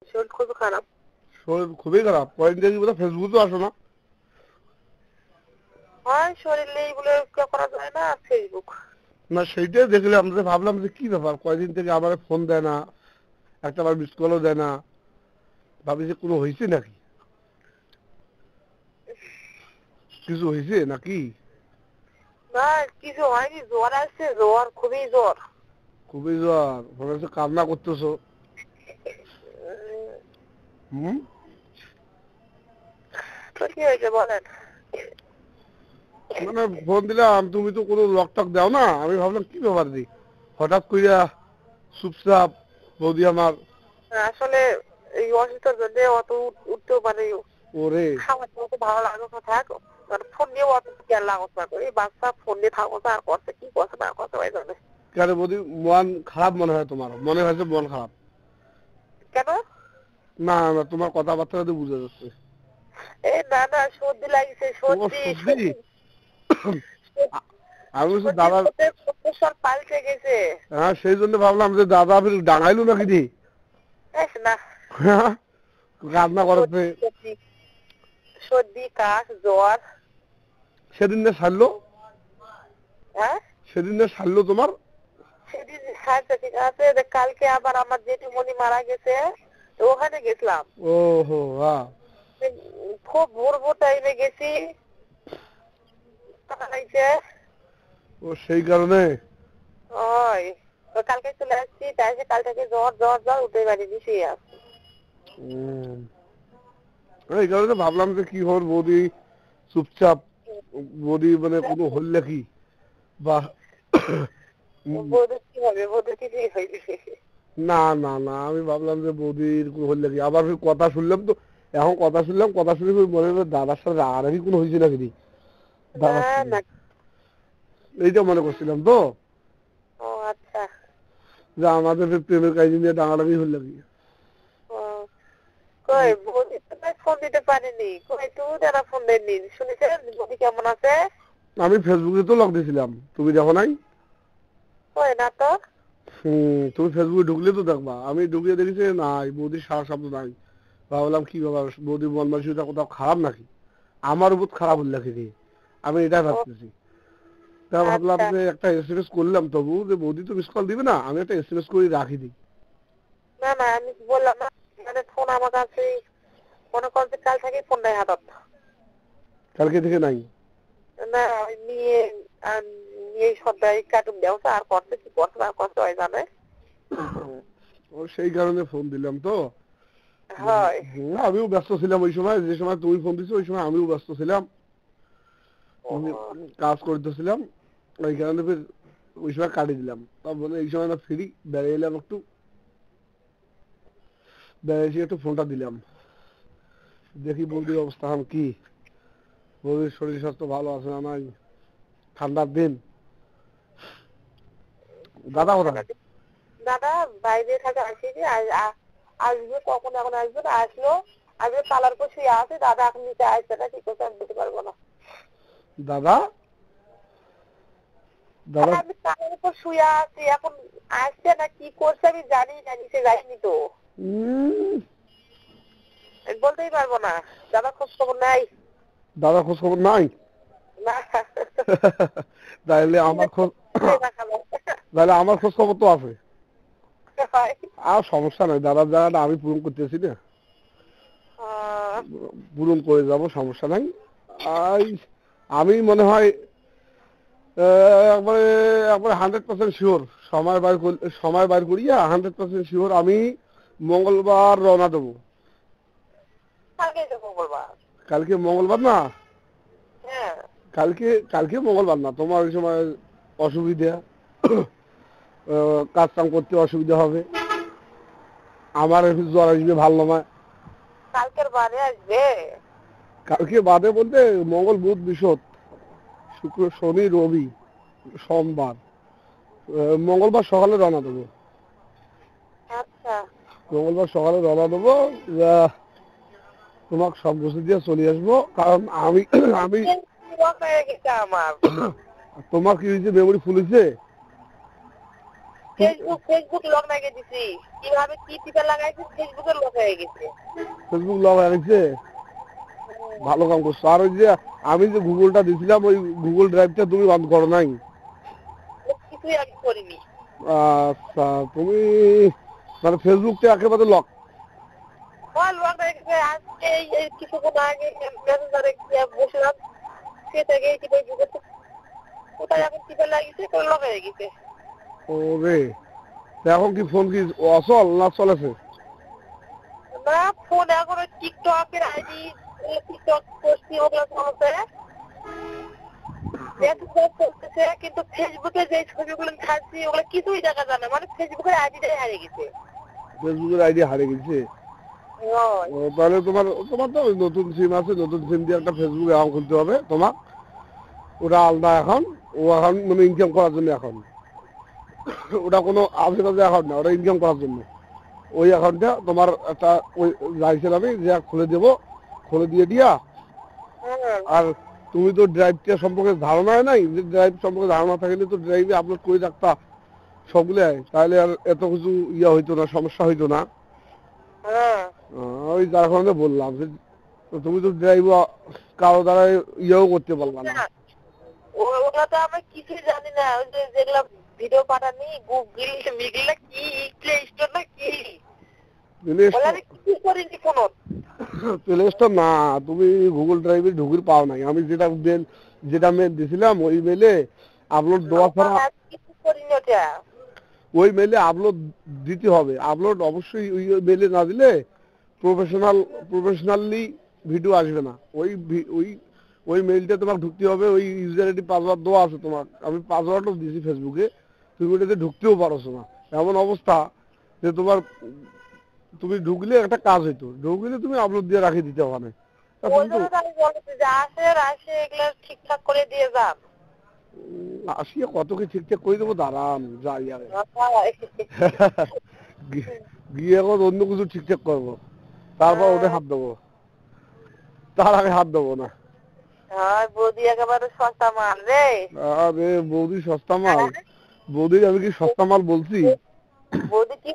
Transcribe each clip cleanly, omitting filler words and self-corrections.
শরীর খুবই খারাপ। শরীর খুবই খারাপ। কয়েকদিন থেকে বোধহয় ফেসবুকে আসো না? হয় শরীর নেই বলে করা যায় না, ফেসবুক। না সেইটাই দেখলাম, যে ভাবলাম যে কি ব্যাপার, কয়েকদিন থেকে আমার ফোন দেয় না, একটাবার মিস কলও দেয় না, ভাবি যে কোনো হয়েছে নাকি, কিছু হয়েছে নাকি? না, কিছু হয়নি, জ্বর আসছে, জ্বর, খুবই জ্বর। খুবই জ্বর, মনে হচ্ছে কান্না করতেছো। উম, হুম। তো কি হয়েছে বলেন? মানে ফোন দিলাম, তুমি তো কোনো লক টক দাও না, আমি ভাবলাম কি ব্যাপার দি, হঠাৎ কইরা চুপচাপ বৌদি আমার। আসলে এই অসুস্থতার জন্য অত উঠতেও মানে ওরে, খাওয়ার অত ভালো লাগো না, থাক। ফোন নিয়ে অত কেয়ার লাগত না, এই বাচ্চা ফোন দিয়ে থাকো, আর করছে কি করছে না করছে ভাই জানে। কেন বৌদি মন খারাপ মনে হয় তোমার? মনে হয়েছে মন খারাপ? কেন? না না, তোমার কথাবার্তা বুঝা যাচ্ছে। এই না না, সর্দি লাগিছে, তোমার সর্দি সর্দি? সর্দি। আমি বলছি সর্দির দাদা, মধ্যে প্রফেসর পাল্টে গেছে। হ্যাঁ সেই জন্য ভাবলাম যে দাদা ফির ডাঙাইলো নাকি দি। না, হ্যাঁ, কান্না করেছে। সর্দি সর্দি সর্দি, কাশ, জ্বর। সেদিন না সারলো? হ্যাঁ, সেদিন না সারলো তোমার? সেদিন সারছে, ঠিক আছে। কালকে আবার আমার জেঠিমণি মারা গেছে, তো ওখানে গেছিলাম। ওহো, হ্যাঁ। খুব ভোর ভোর টাইমে গেছি, খাইছে। ও সেই কারণে। ওই তো কালকে চলে আসছি, তাই কাল থেকে জ্বর জ্বর জ্বর, উঠে বাড়ি দিছি আসছি। উম, এই কারণে ভাবলাম যে কি খবর বৌদি, চুপচাপ। বৌদি মানে কোনো হল নাকি, বা বোধ কি হবে, বোধ কিছুই হয়নি। না না না, আমি ভাবলাম যে বৌদির কোনো হল নাকি, আবার ফির কথা শুনলাম তো। এখন কথা শুনলাম, কথা শুনে ফির মনে হলো দাদার সাথে রাগারাগি কোনো হয়েছে নাকি দি, না দাদার সাথে। না। এইটা মনে করছিলাম তো, ও আচ্ছা। যে আমাদের ফির প্রেমের কাহিনী নিয়ে ডাঙাডাঙি হল নাকি। ও কই বৌদি তো ফোন দিতে পারিনি, কই তুই তারা ফোন দেননি, শুনেছেন বৌদি কেমন আছে? আমি ফেসবুকে তো লক দিয়েছিলাম, তুমি দেখো নাই? কই না তো। তুমি ফেসবুকে ঢুকলে তো দেখবা, আমি ঢুকিয়ে দেখেছি নাই, বৌদির সারা শব্দ নাই। ভাবলাম কি ব্যাপার, বৌদির মন মানসিকতা কোথাও খারাপ নাকি, আমার উপর খারাপ হল নাকি রে? আমি এটাই ও ভাবতেছি। তা ভাবলাম আচ্ছা। যে একটা এসএমএস করলাম, তবু যে বৌদি তো মিস কল দিবে না, আমি একটা এসএমএস করে রাখি দিই। না না, আমি বললাম না, মানে ফোন আমার কাছে মনে করছে কাল থেকে ফোন নাই হাতত। কালকে থেকে নাই? না, ওই নিয়ে আর নিয়ে সদাই কার্টুন দেওয়া আর করছে কি করছে না করছে ওই জানে। ও সেই কারণে ফোন দিলাম তো। হয়। আমিও ব্যস্ত ছিলাম ওই সময়, যে সময় তুমি ফোন দিছো ওই সময় আমিও ব্যস্ত ছিলাম। ও কাজ করতেছিলাম, ওই কারণে ফির ওই সময় কাটিয়ে দিলাম। তারপরে এই সময় না ফ্রি, বেড়ে এলাম একটু, বেড়ে এসে একটু ফোনটা দিলাম, দেখি বৌদির অবস্থা এখন কি, বৌদির শরীর স্বাস্থ্য ভালো আছে না নাই। ঠান্ডার দিন। দাদা কোথায়? দাদা বাইরে থাকে, আসিনি, আসবে কখন, এখন আসবে না, আসলো আসবে তালার উপর শুয়ে আছে। দাদা এখন নিচে আসছে না, কি করছে আমি বলতে পারবো না। দাদা, দাদা। আমি তালার উপর শুয়ে আছি, এখন আসছে না কি করছে আমি জানি না, নিচে যাইনি তো, উম, আমি বলতেই পারবো না। দাদা খোঁজ খবর নাই। দাদা খোঁজ খবর নাই? না। তাহলে আমার খোঁজ, তাহলে আমার খোঁজ খবর তো আছে। আর সমস্যা নাই, দাদার জায়গাটা আমি পূরণ করতেছি না, পূরণ করে যাব, সমস্যা নাই। আই, আমি মনে হয় একবারে একবারে 100% শিওর, সময় বাইর করিয়া 100% শিওর আমি মঙ্গলবার রওনা দেবো। কালকে তো মঙ্গলবার। কালকে মঙ্গলবার না? হ্যাঁ। কালকে কালকে মঙ্গলবার না, তোমার ওই সময় অসুবিধা, কাজ কাম করতে অসুবিধা হবে, আমার একটু জ্বর আসবে, ভালো নয়। কালকের বারে আসবে। কালকে বাদে বলতে মঙ্গল বুধ বৃহস্পতি শুক্র শনি রবি সোমবার, মঙ্গলবার সকালে রওনা দেবো। আচ্ছা। মঙ্গলবার সকালে রওনা দেবো, তোমাকে সব বসে দিয়ে চলে আসবো, কারণ আমি আমি হয়ে গেছে আমার। তোমার কি হয়েছে, মেমোরি ফুল হয়েছে? ফেসবুক লক লাগিয়ে দিছি, কিভাবে কি টিপে লাগাইছি ফেসবুকের লক হয়ে গেছে। ফেসবুক লক হয়ে গেছে, ভালো কাম করছো। আর ওই যে আমি যে গুগলটা দিছিলাম ওই গুগল ড্রাইভটা তুমি অন করো নাই? কিছুই আমি করিনি। আচ্ছা, তুমি মানে ফেসবুকটা একেবারে লক। লক হয়ে গেছে। আজকে এই কিছুক্ষণ আগে মেসেঞ্জারে বসলাম, সে থেকে টিপে কোথায় এখন টিপে লাগিয়েছে লক হয়ে গেছে। ওরে, এখন কি ফোন কি অচল না চলেছে? না, ফোন এখন টিকটকের আইডি, টিকটক করছি ওগুলো চলছে, করতেছে, কিন্তু ফেসবুকে যে ছবিগুলো ছাড়ছি ওগুলো কিছুই দেখা যায় না, মানে ফেসবুকের আইডিটাই হারিয়ে গেছে। ফেসবুকের আইডি হারিয়ে গেছে? তাহলে তোমার তোমার তো নতুন সিম আছে, নতুন সিম দিয়ে একটা ফেসবুক অ্যাকাউন্ট খুলতে হবে তোমার। ওটা আলাদা এখন, ও এখন মানে ইনকাম করার জন্য এখন, ওটা কোনো আশেপাশে অ্যাকাউন্ট না, ওটা ইনকাম করার জন্য। ওই অ্যাকাউন্টটা তোমার একটা ওই যাইছিল আমি যে খুলে দেবো, খুলে দিয়ে দিয়া। আর তুমি তো ড্রাইভটা সম্পর্কে ধারণা নাই, যে ড্রাইভ সম্পর্কে ধারণা থাকলে তো ড্রাইভে আপলোড করে রাখতা সবগুলাই, তাহলে আর এত কিছু ইয়া হইতো না, সমস্যা হইতো না। ওই যার কারণে বললাম যে তুমি তো ড্রাইভ কারো দ্বারা ইয়েও করতে পারবা না। ওগুলো তো আমরা কিছুই জানি না, ওই যে যেগুলো ভিডিও পাঠানি গুগল মিগল কি প্লে স্টোর না কি, কিছু করিনি কোনো। প্লে স্টোর না, তুমি গুগল ড্রাইভে ঢুকির পাও নাই। আমি যেটা মেল দিছিলাম ওই মেলে আপলোড দেওয়া ছাড়া, কিছু করিনি ওটা। ওই মেলে আপলোড দিতে হবে। আপলোড অবশ্যই ওই মেলে না দিলে প্রফেশনালি ভিডিও আসবে না। ওই মেইলটা তোমার ঢুকতে হবে, ওই ইউজার আইডি পাসওয়ার্ড দেওয়া আছে তোমার, আমি পাসওয়ার্ডও দিয়েছি ফেসবুকে, তুমি ওটাতে ঢুকতেও পারছো না। এমন অবস্থা যে তুমি ঢুকলে একটা কাজ হইতো, ঢুকলে তুমি আপলোড দিয়ে রাখি দিতে ওখানে। ঠিকঠাক করে দিয়ে যান, আসিয়া কত কি ঠিকঠাক করে দেবো, দাঁড়ান যাই আরে গিয়ে এখন অন্য কিছু ঠিকঠাক করবো, তারপর ওটা হাত দেবো, তার আগে হাত দেবো না। বৌদি একেবারে সস্তা মাল রে। আরে বৌদি সস্তা মাল? বৌদি আমি কি সস্তা মাল বলছি? বৌদি কি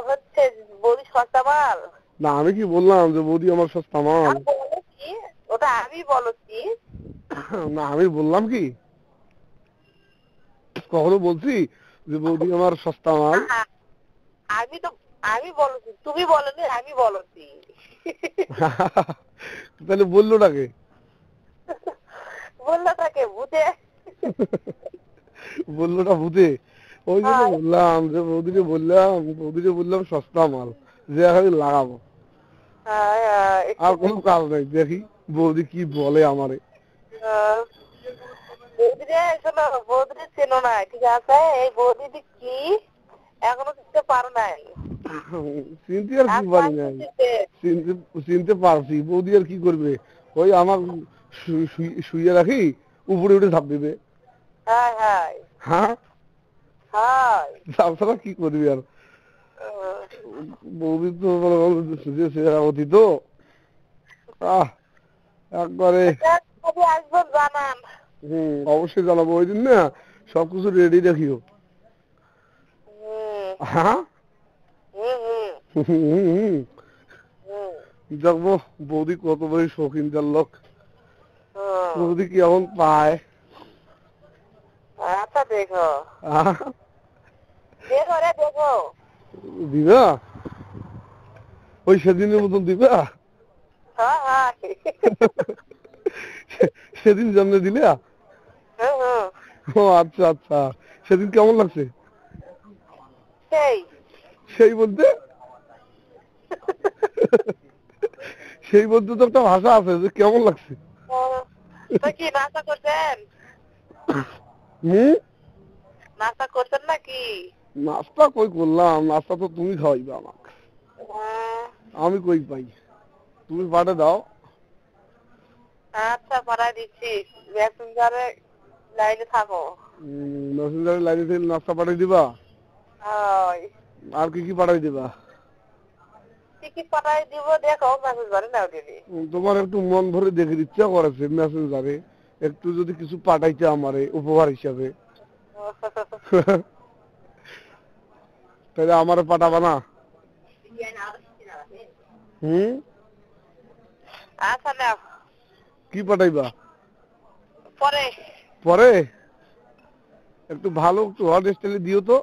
হচ্ছে, বৌদি সস্তা মাল না, আমি কি বললাম যে বৌদি আমার সস্তা মাল? ওটা আমি বলছি না, আমি বললাম কি কখনো বলছি যে বৌদি আমার সস্তা মাল? আমি বলছি, তুমি বলনি, আমি বলছি। তাহলে বললোটাকে বললোটাকে ভূতে বললোটা ভূতে। ওই জন্য বললাম যে বৌদিকে বললাম সস্তা মাল, যে আমি লাগাবো। আর কোনো কাজ নাই, দেখি বৌদি কি বলে আমারে। বৌদিরে শোনো, বৌদিরে চেনো না, ঠিক আছে? এই বৌদি কি এখনো চিনতে পারো নাই? চিনতে আর কি পারি নাই, চিনতে পারছি। বৌদি আর কি করবে, ওই আমার শুয়ে রাখি উপরে উঠে ঝাঁপ দিবে। হ্যাঁ, তাছাড়া কি করবি আর। বৌদি তো সেরাবতী তো, একবারে। আসবেন জানান। অবশ্যই জানাবো। ওই দিন না সবকিছু রেডি রাখিও। হ্যাঁ, দেখবো বৌদি কত বড় শৌখিনটার লোক, বৌদি কেমন পায়। আচ্ছা দেখো, দেখো রে দেখো, দিবা ওই সেদিনের মতন দিবা? সেদিন জন্মে দিলে? ও আচ্ছা আচ্ছা, সেদিন কেমন লাগছে? সেই বলতে সেই বলতে তো একটা ভাষা আছে যে কেমন লাগছে। কি নাস্তা করছেন? নাস্তা করছেন নাকি? নাস্তা কই করলাম, নাস্তা তো তুমি খাওয়াইবা আমাকে, আমি কই পাই, তুমি পাঠে দাও। আচ্ছা পাঠাই দিচ্ছি, মেসেঞ্জারে লাইনে থাকো। মেসেঞ্জারে লাইনে থেকে নাস্তা পাঠাই দিবা? আর কি কি পাঠাই দিবা? কি পাঠাই দিব দেখো, মেসেঞ্জারে নাও দিদি। তোমার একটু মন ভরে দেখে ইচ্ছা করেছে মেসেঞ্জারে একটু যদি কিছু পাঠাইতে আমারে উপহার হিসাবে। তাহলে আমার পাঠাবা না? হুম, আচ্ছা নাও কি পাঠাইবা পরে পরে? একটু ভালো একটু হট স্টাইলে দিও তো।